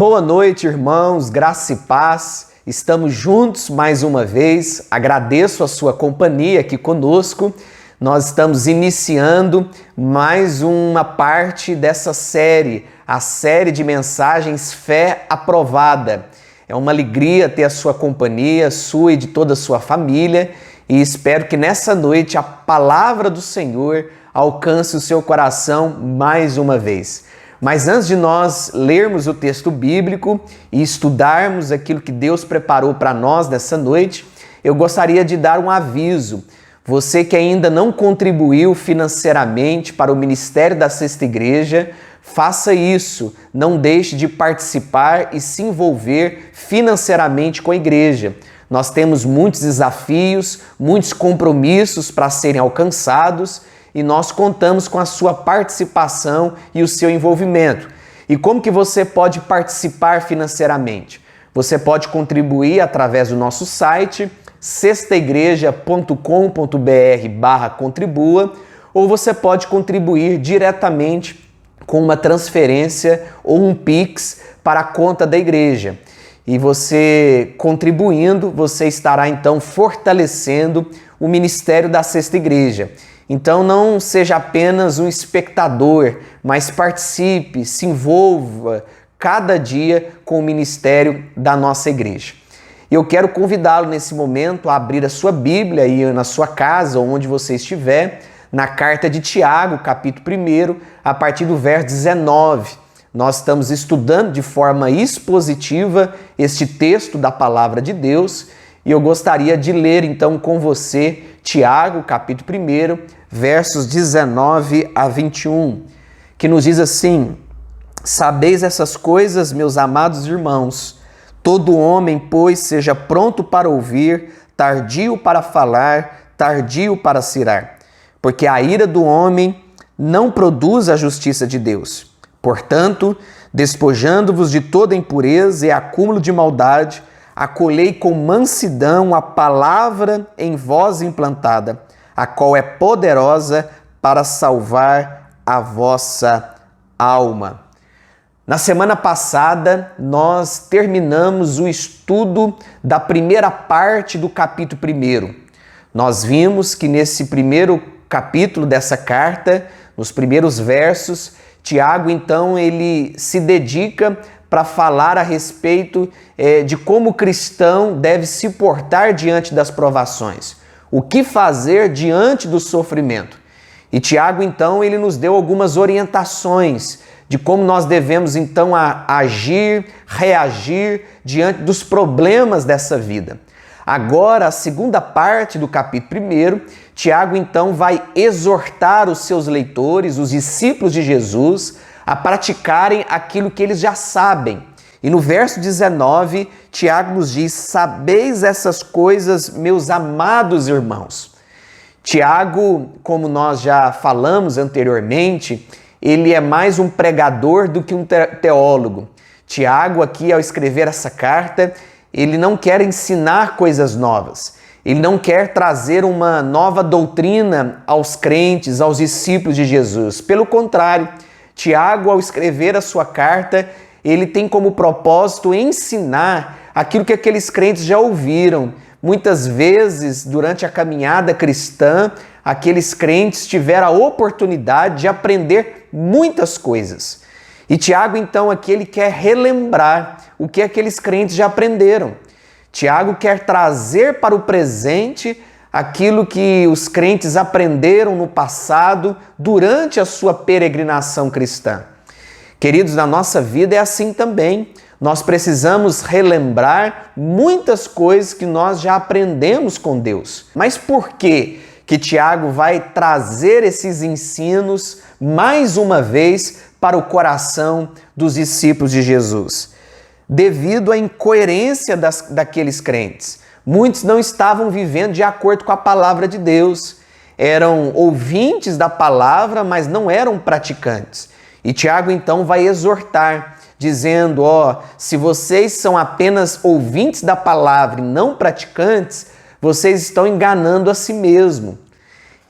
Boa noite, irmãos, graça e paz. Estamos juntos mais uma vez. Agradeço a sua companhia aqui conosco. Nós estamos iniciando mais uma parte dessa série, a série de mensagens Fé Aprovada. É uma alegria ter a sua companhia, sua e de toda a sua família, e espero que nessa noite a palavra do Senhor alcance o seu coração mais uma vez. Mas antes de nós lermos o texto bíblico e estudarmos aquilo que Deus preparou para nós nessa noite, eu gostaria de dar um aviso. Você que ainda não contribuiu financeiramente para o Ministério da Sexta Igreja, faça isso. Não deixe de participar e se envolver financeiramente com a igreja. Nós temos muitos desafios, muitos compromissos para serem alcançados, e nós contamos com a sua participação e o seu envolvimento. E como que você pode participar financeiramente? Você pode contribuir através do nosso site, sextaigreja.com.br/contribua, ou você pode contribuir diretamente com uma transferência ou um Pix para a conta da igreja. E você contribuindo, você estará então fortalecendo o ministério da Sexta Igreja. Então não seja apenas um espectador, mas participe, se envolva cada dia com o ministério da nossa igreja. Eu quero convidá-lo nesse momento a abrir a sua Bíblia aí na sua casa ou onde você estiver, na carta de Tiago, capítulo 1, a partir do verso 19. Nós estamos estudando de forma expositiva este texto da palavra de Deus e eu gostaria de ler então com você Tiago, capítulo 1, versos 19 a 21, que nos diz assim: Sabeis essas coisas, meus amados irmãos, todo homem, pois, seja pronto para ouvir, tardio para falar, tardio para se irar, porque a ira do homem não produz a justiça de Deus. Portanto, despojando-vos de toda impureza e acúmulo de maldade, acolhei com mansidão a palavra em vós implantada, a qual é poderosa para salvar a vossa alma. Na semana passada, nós terminamos o estudo da primeira parte do capítulo 1. Nós vimos que nesse primeiro capítulo dessa carta, nos primeiros versos, Tiago, então, ele se dedica para falar a respeito de como o cristão deve se portar diante das provações. O que fazer diante do sofrimento. E Tiago, então, ele nos deu algumas orientações de como nós devemos, então, agir, reagir diante dos problemas dessa vida. Agora, a segunda parte do capítulo 1, Tiago, então, vai exortar os seus leitores, os discípulos de Jesus, a praticarem aquilo que eles já sabem. E no verso 19, Tiago nos diz: Sabeis essas coisas, meus amados irmãos. Tiago, como nós já falamos anteriormente, ele é mais um pregador do que um teólogo. Tiago, aqui, ao escrever essa carta, ele não quer ensinar coisas novas. Ele não quer trazer uma nova doutrina aos crentes, aos discípulos de Jesus. Pelo contrário, Tiago, ao escrever a sua carta, ele tem como propósito ensinar aquilo que aqueles crentes já ouviram. Muitas vezes, durante a caminhada cristã, aqueles crentes tiveram a oportunidade de aprender muitas coisas. E Tiago, então, aqui ele quer relembrar o que aqueles crentes já aprenderam. Tiago quer trazer para o presente aquilo que os crentes aprenderam no passado durante a sua peregrinação cristã. Queridos, na nossa vida é assim também. Nós precisamos relembrar muitas coisas que nós já aprendemos com Deus. Mas por que Tiago vai trazer esses ensinos mais uma vez para o coração dos discípulos de Jesus? Devido à incoerência daqueles crentes. Muitos não estavam vivendo de acordo com a palavra de Deus. Eram ouvintes da palavra, mas não eram praticantes. E Tiago, então, vai exortar, dizendo, se vocês são apenas ouvintes da palavra e não praticantes, vocês estão enganando a si mesmo.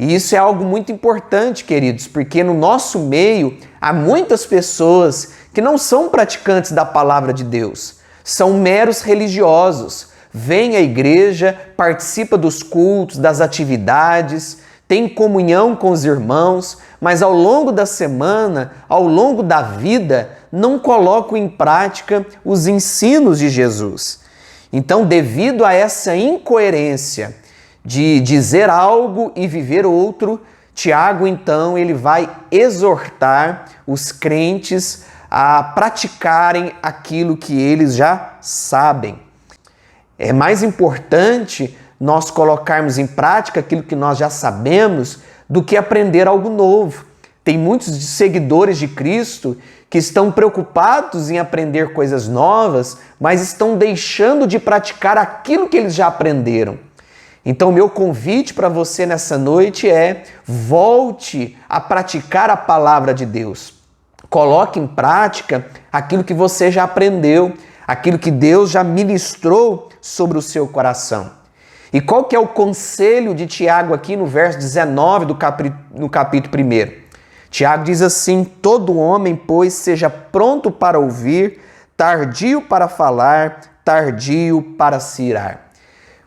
E isso é algo muito importante, queridos, porque no nosso meio há muitas pessoas que não são praticantes da palavra de Deus, são meros religiosos. Vêm à igreja, participa dos cultos, das atividades, tem comunhão com os irmãos, mas ao longo da semana, ao longo da vida, não colocam em prática os ensinos de Jesus. Então, devido a essa incoerência de dizer algo e viver outro, Tiago, então, ele vai exortar os crentes a praticarem aquilo que eles já sabem. É mais importante nós colocarmos em prática aquilo que nós já sabemos do que aprender algo novo. Tem muitos seguidores de Cristo que estão preocupados em aprender coisas novas, mas estão deixando de praticar aquilo que eles já aprenderam. Então, meu convite para você nessa noite é: volte a praticar a palavra de Deus. Coloque em prática aquilo que você já aprendeu, aquilo que Deus já ministrou sobre o seu coração. E qual que é o conselho de Tiago aqui no verso 19 no capítulo 1? Tiago diz assim: todo homem, pois, seja pronto para ouvir, tardio para falar, tardio para se irar.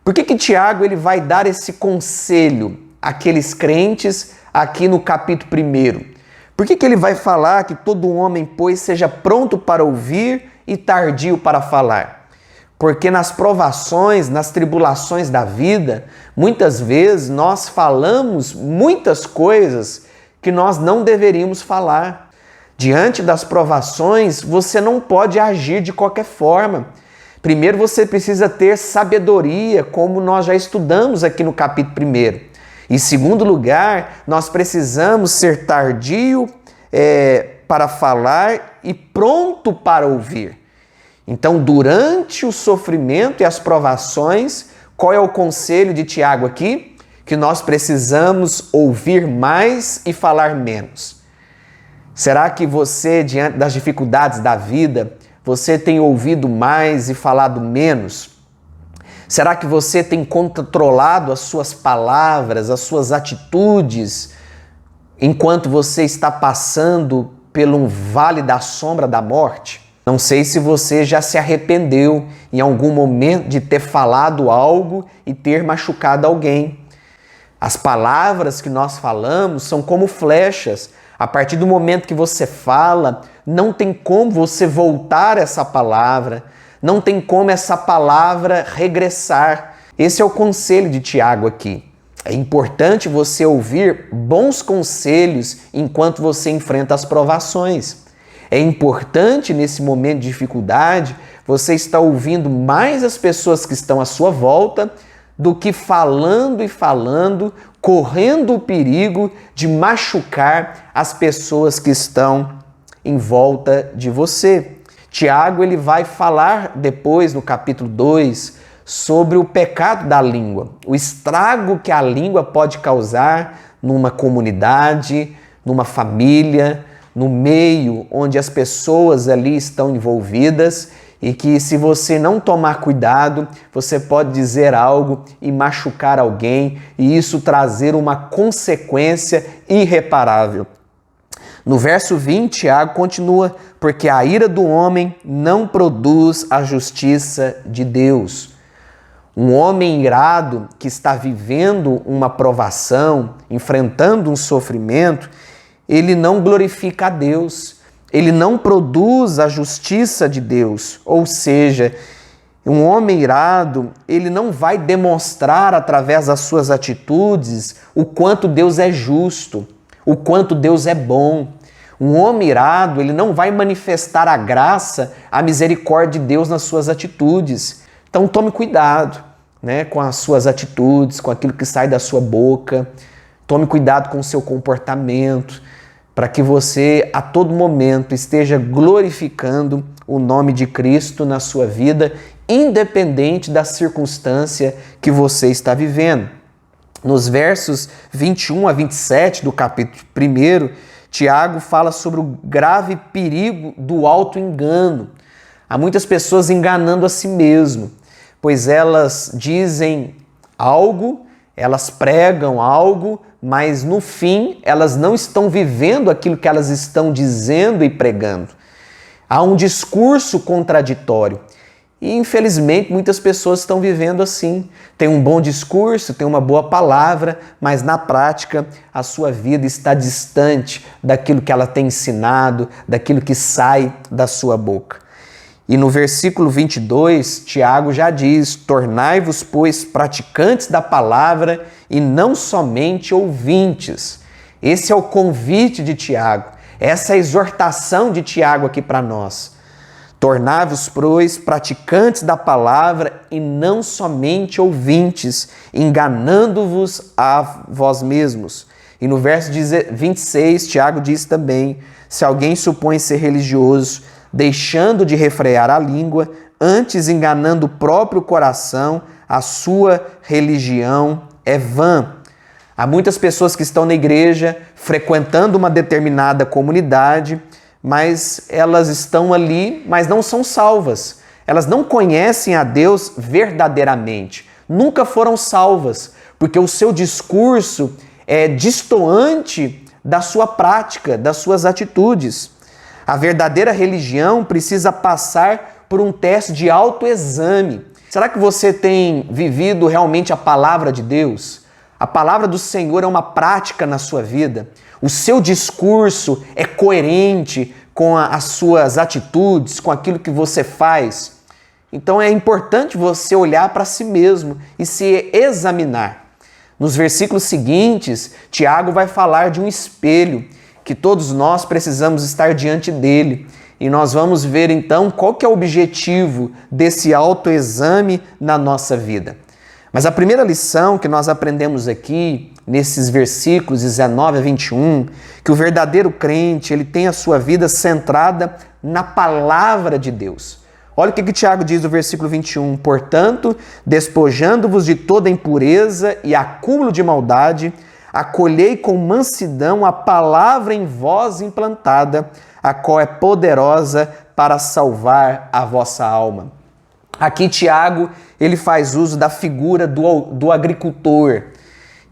Por que Tiago ele vai dar esse conselho àqueles crentes aqui no capítulo 1? Por que ele vai falar que todo homem, pois, seja pronto para ouvir e tardio para falar? Porque nas provações, nas tribulações da vida, muitas vezes nós falamos muitas coisas que nós não deveríamos falar. Diante das provações, você não pode agir de qualquer forma. Primeiro, você precisa ter sabedoria, como nós já estudamos aqui no capítulo 1. Em segundo lugar, nós precisamos ser tardio para falar e pronto para ouvir. Então, durante o sofrimento e as provações, qual é o conselho de Tiago aqui? Que nós precisamos ouvir mais e falar menos. Será que você, diante das dificuldades da vida, você tem ouvido mais e falado menos? Será que você tem controlado as suas palavras, as suas atitudes, enquanto você está passando pelo vale da sombra da morte? Não sei se você já se arrependeu em algum momento de ter falado algo e ter machucado alguém. As palavras que nós falamos são como flechas. A partir do momento que você fala, não tem como você voltar essa palavra, não tem como essa palavra regressar. Esse é o conselho de Tiago aqui. É importante você ouvir bons conselhos enquanto você enfrenta as provações. É importante nesse momento de dificuldade você estar ouvindo mais as pessoas que estão à sua volta do que falando e falando, correndo o perigo de machucar as pessoas que estão em volta de você. Tiago ele vai falar depois no capítulo 2 sobre o pecado da língua, o estrago que a língua pode causar numa comunidade, numa família, no meio onde as pessoas ali estão envolvidas, e que se você não tomar cuidado, você pode dizer algo e machucar alguém e isso trazer uma consequência irreparável. No verso 20, Tiago continua: porque a ira do homem não produz a justiça de Deus. Um homem irado que está vivendo uma provação, enfrentando um sofrimento, ele não glorifica a Deus, ele não produz a justiça de Deus. Ou seja, um homem irado, ele não vai demonstrar através das suas atitudes o quanto Deus é justo, o quanto Deus é bom. Um homem irado, ele não vai manifestar a graça, a misericórdia de Deus nas suas atitudes. Então tome cuidado, com as suas atitudes, com aquilo que sai da sua boca. Tome cuidado com o seu comportamento, para que você a todo momento esteja glorificando o nome de Cristo na sua vida, independente da circunstância que você está vivendo. Nos versos 21 a 27 do capítulo 1, Tiago fala sobre o grave perigo do auto-engano. Há muitas pessoas enganando a si mesmo, pois elas dizem algo Elas pregam algo, mas no fim elas não estão vivendo aquilo que elas estão dizendo e pregando. Há um discurso contraditório. E infelizmente muitas pessoas estão vivendo assim. Tem um bom discurso, tem uma boa palavra, mas na prática a sua vida está distante daquilo que ela tem ensinado, daquilo que sai da sua boca. E no versículo 22, Tiago já diz: tornai-vos, pois, praticantes da palavra e não somente ouvintes. Esse é o convite de Tiago, essa é a exortação de Tiago aqui para nós. Tornai-vos, pois, praticantes da palavra e não somente ouvintes, enganando-vos a vós mesmos. E no verso 26, Tiago diz também: se alguém supõe ser religioso, deixando de refrear a língua, antes enganando o próprio coração, a sua religião é vã. Há muitas pessoas que estão na igreja, frequentando uma determinada comunidade, mas elas estão ali, mas não são salvas. Elas não conhecem a Deus verdadeiramente. Nunca foram salvas, porque o seu discurso é distoante da sua prática, das suas atitudes. A verdadeira religião precisa passar por um teste de autoexame. Será que você tem vivido realmente a palavra de Deus? A palavra do Senhor é uma prática na sua vida? O seu discurso é coerente com as suas atitudes, com aquilo que você faz? Então é importante você olhar para si mesmo e se examinar. Nos versículos seguintes, Tiago vai falar de um espelho, que todos nós precisamos estar diante dele. E nós vamos ver então qual que é o objetivo desse autoexame na nossa vida. Mas a primeira lição que nós aprendemos aqui, nesses versículos 19 a 21, que o verdadeiro crente ele tem a sua vida centrada na palavra de Deus. Olha o que Tiago diz no versículo 21. Portanto, despojando-vos de toda impureza e acúmulo de maldade, acolhei com mansidão a palavra em vós implantada, a qual é poderosa para salvar a vossa alma. Aqui Tiago, ele faz uso da figura do agricultor.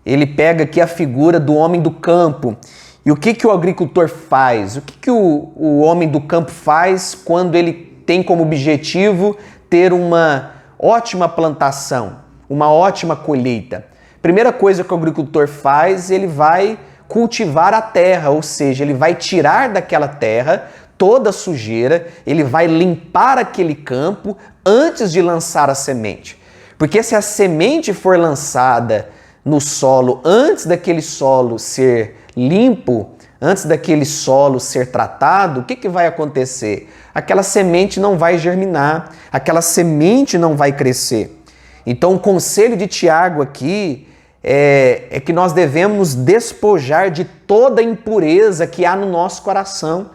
Ele pega aqui a figura do homem do campo. E o que o agricultor faz? O que o homem do campo faz quando ele tem como objetivo ter uma ótima plantação, uma ótima colheita? Primeira coisa que o agricultor faz, ele vai cultivar a terra, ou seja, ele vai tirar daquela terra toda a sujeira, ele vai limpar aquele campo antes de lançar a semente. Porque se a semente for lançada no solo antes daquele solo ser limpo, antes daquele solo ser tratado, o que vai acontecer? Aquela semente não vai germinar, aquela semente não vai crescer. Então o conselho de Tiago aqui é que nós devemos despojar de toda a impureza que há no nosso coração.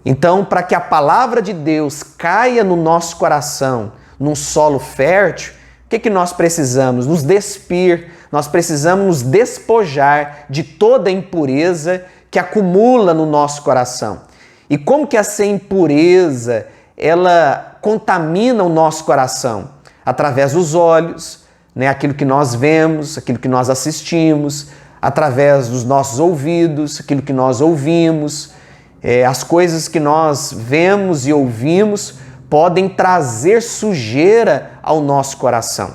Então, para que a palavra de Deus caia no nosso coração, num solo fértil, o que nós precisamos? Nos despir, nós precisamos nos despojar de toda a impureza que acumula no nosso coração. E como que essa impureza, ela contamina o nosso coração? Através dos olhos, aquilo que nós vemos, aquilo que nós assistimos, através dos nossos ouvidos, aquilo que nós ouvimos. As coisas que nós vemos e ouvimos podem trazer sujeira ao nosso coração.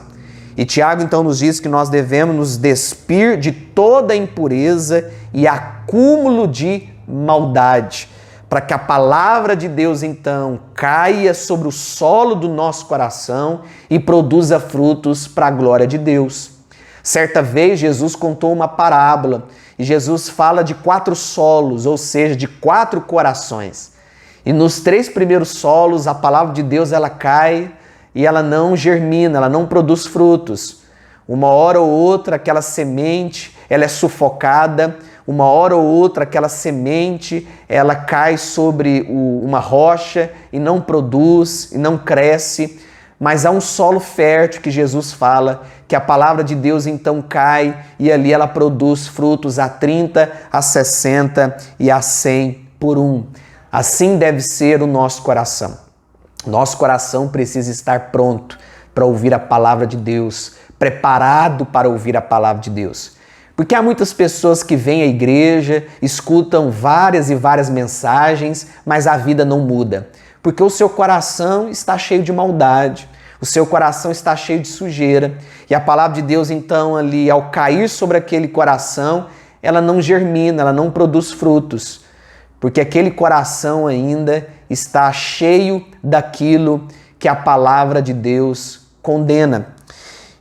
E Tiago então nos diz que nós devemos nos despir de toda impureza e acúmulo de maldade, para que a palavra de Deus então caia sobre o solo do nosso coração e produza frutos para a glória de Deus. Certa vez Jesus contou uma parábola e Jesus fala de 4 solos, ou seja, de 4 corações. E nos 3 primeiros solos a palavra de Deus ela cai e ela não germina, ela não produz frutos. Uma hora ou outra aquela semente ela é sufocada, uma hora ou outra aquela semente ela cai sobre uma rocha e não produz e não cresce. Mas há um solo fértil que Jesus fala, que a palavra de Deus então cai e ali ela produz frutos a 30, a 60 e a 100 por 1. Assim deve ser o nosso coração. Nosso coração precisa estar pronto, para ouvir a palavra de Deus, preparado para ouvir a palavra de Deus. Porque há muitas pessoas que vêm à igreja, escutam várias e várias mensagens, mas a vida não muda. Porque o seu coração está cheio de maldade, o seu coração está cheio de sujeira. E a palavra de Deus, então, ali, ao cair sobre aquele coração, ela não germina, ela não produz frutos. Porque aquele coração ainda está cheio daquilo que a palavra de Deus condena.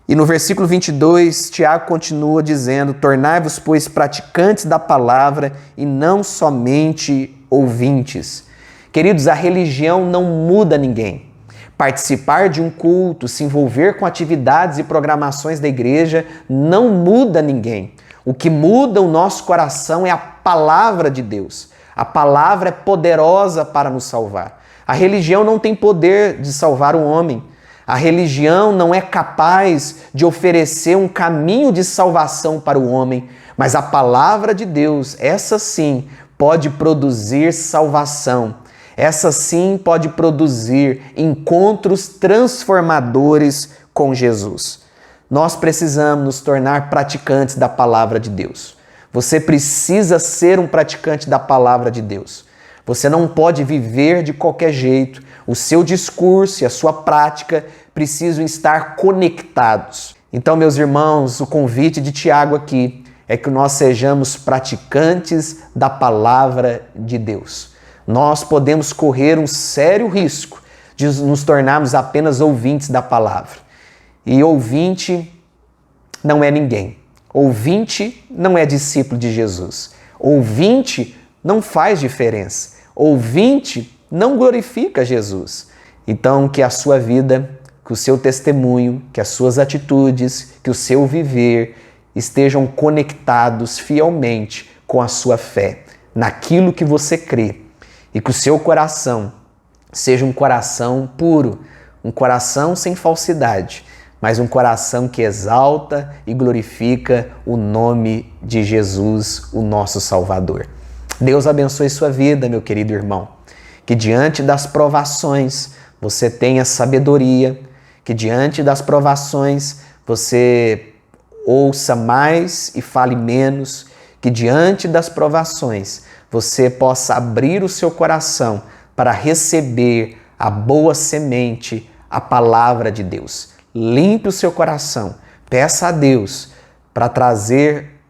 E no versículo 22, Tiago continua dizendo: tornai-vos, pois, praticantes da palavra e não somente ouvintes. Queridos, a religião não muda ninguém. Participar de um culto, se envolver com atividades e programações da igreja não muda ninguém. O que muda o nosso coração é a palavra de Deus. A palavra é poderosa para nos salvar. A religião não tem poder de salvar o homem. A religião não é capaz de oferecer um caminho de salvação para o homem, mas a palavra de Deus, essa sim, pode produzir salvação. Essa sim pode produzir encontros transformadores com Jesus. Nós precisamos nos tornar praticantes da palavra de Deus. Você precisa ser um praticante da palavra de Deus. Você não pode viver de qualquer jeito. O seu discurso e a sua prática precisam estar conectados. Então, meus irmãos, o convite de Tiago aqui é que nós sejamos praticantes da palavra de Deus. Nós podemos correr um sério risco de nos tornarmos apenas ouvintes da palavra. E ouvinte não é ninguém. Ouvinte não é discípulo de Jesus. Ouvinte não faz diferença. Ouvinte não glorifica Jesus. Então, que a sua vida, que o seu testemunho, que as suas atitudes, que o seu viver estejam conectados fielmente com a sua fé, naquilo que você crê. E que o seu coração seja um coração puro, um coração sem falsidade, mas um coração que exalta e glorifica o nome de Jesus, o nosso Salvador. Deus abençoe sua vida, meu querido irmão. Que diante das provações você tenha sabedoria, que diante das provações você ouça mais e fale menos, que diante das provações você possa abrir o seu coração para receber a boa semente, a palavra de Deus. Limpe o seu coração, peça a Deus para trazer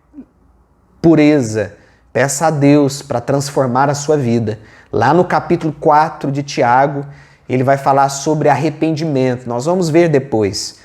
pureza, peça a Deus para transformar a sua vida. Lá no capítulo 4 de Tiago, ele vai falar sobre arrependimento. Nós vamos ver depois.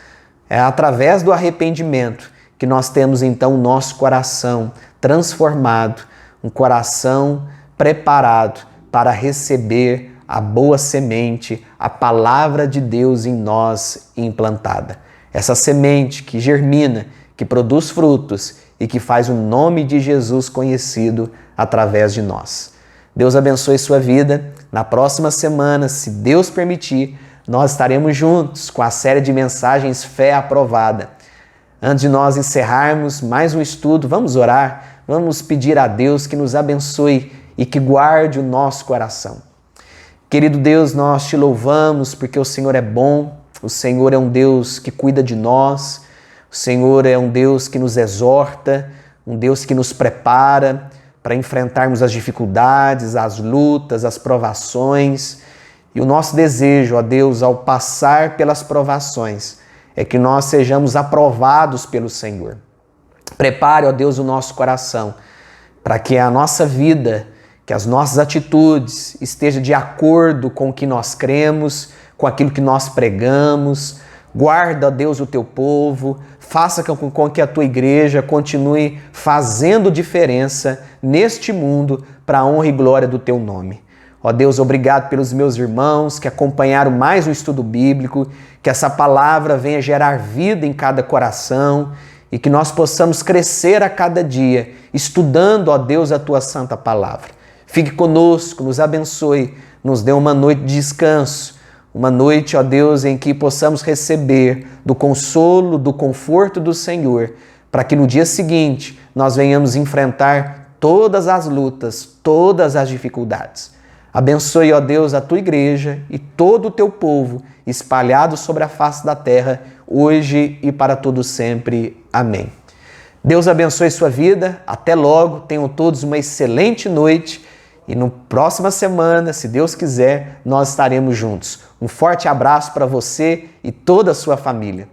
É através do arrependimento que nós temos então o nosso coração transformado, um coração preparado para receber a boa semente, a palavra de Deus em nós implantada. Essa semente que germina, que produz frutos e que faz o nome de Jesus conhecido através de nós. Deus abençoe sua vida. Na próxima semana, se Deus permitir, nós estaremos juntos com a série de mensagens Fé Aprovada. Antes de nós encerrarmos mais um estudo, vamos orar, vamos pedir a Deus que nos abençoe e que guarde o nosso coração. Querido Deus, nós te louvamos porque o Senhor é bom, o Senhor é um Deus que cuida de nós, o Senhor é um Deus que nos exorta, um Deus que nos prepara para enfrentarmos as dificuldades, as lutas, as provações. E o nosso desejo, ó Deus, ao passar pelas provações, é que nós sejamos aprovados pelo Senhor. Prepare, ó Deus, o nosso coração para que a nossa vida, que as nossas atitudes estejam de acordo com o que nós cremos, com aquilo que nós pregamos. Guarda, ó Deus, o teu povo, faça com que a tua igreja continue fazendo diferença neste mundo para a honra e glória do teu nome. Ó Deus, obrigado pelos meus irmãos que acompanharam mais um estudo bíblico, que essa palavra venha gerar vida em cada coração e que nós possamos crescer a cada dia, estudando, ó Deus, a tua santa palavra. Fique conosco, nos abençoe, nos dê uma noite de descanso, uma noite, ó Deus, em que possamos receber do consolo, do conforto do Senhor, para que no dia seguinte nós venhamos enfrentar todas as lutas, todas as dificuldades. Abençoe, ó Deus, a tua igreja e todo o teu povo espalhado sobre a face da terra, hoje e para todo sempre. Amém. Deus abençoe sua vida. Até logo. Tenham todos uma excelente noite. E na próxima semana, se Deus quiser, nós estaremos juntos. Um forte abraço para você e toda a sua família.